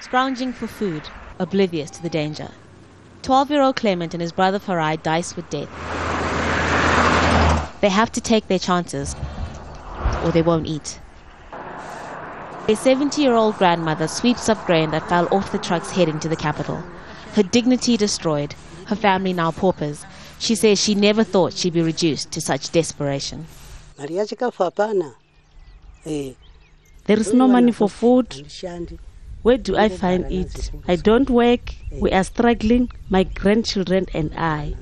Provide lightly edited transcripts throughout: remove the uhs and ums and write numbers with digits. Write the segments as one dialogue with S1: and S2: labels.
S1: scrounging for food, oblivious to the danger. 12-year-old Clement and his brother Farai dice with death. They have to take their chances, or they won't eat. A 70-year-old grandmother sweeps up grain that fell off the truck's head into the capital. Her dignity destroyed, her family now paupers. She says she never thought she'd be reduced to such desperation.
S2: There is no money for food. Where do I find it? I don't work. We are struggling, my grandchildren and I.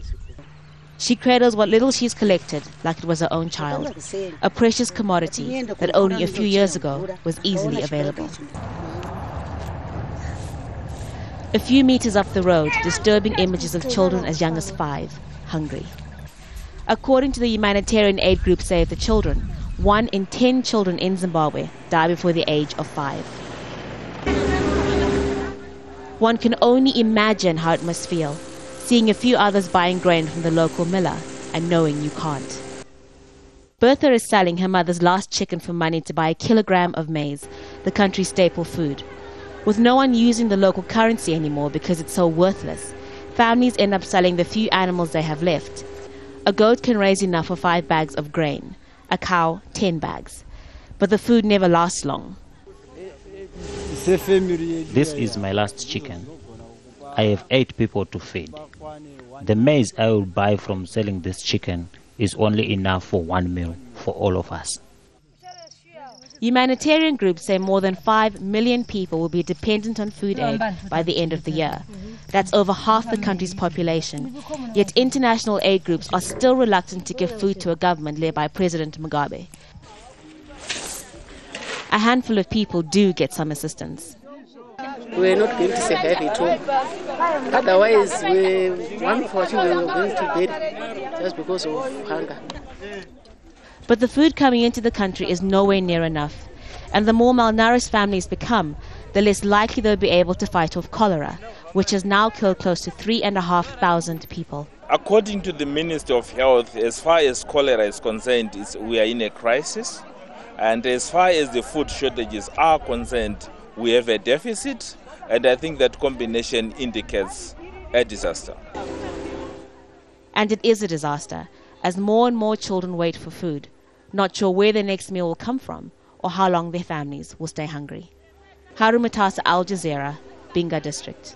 S1: She cradles what little she's collected like it was her own child, a precious commodity that only a few years ago was easily available. A few meters up the road, disturbing images of children as young as 5, hungry. According to the humanitarian aid group Save the Children, 1 in 10 children in Zimbabwe die before the age of 5. One can only imagine how it must feel, seeing a few others buying grain from the local miller and knowing you can't. Bertha is selling her mother's last chicken for money to buy a kilogram of maize, the country's staple food. With no one using the local currency anymore because it's so worthless, families end up selling the few animals they have left. A goat can raise enough for 5 bags of grain, a cow 10 bags. But the food never lasts long.
S3: This is my last chicken. I have 8 people to feed. The maize I will buy from selling this chicken is only enough for 1 meal for all of us.
S1: Humanitarian groups say more than 5 million people will be dependent on food aid by the end of the year. That's over half the country's population. Yet international aid groups are still reluctant to give food to a government led by President Mugabe. A handful of people do get some assistance.
S4: We're not going to survive at all. Otherwise, one of our children were going to bed just because of hunger.
S1: But the food coming into the country is nowhere near enough. And the more malnourished families become, the less likely they'll be able to fight off cholera, which has now killed close to 3,500 people.
S5: According to the Minister of Health, as far as cholera is concerned, we are in a crisis. And as far as the food shortages are concerned, we have a deficit, and I think that combination indicates a disaster.
S1: And it is a disaster, as more and more children wait for food, not sure where their next meal will come from or how long their families will stay hungry. Haru Matasa, Al Jazeera, Binga District.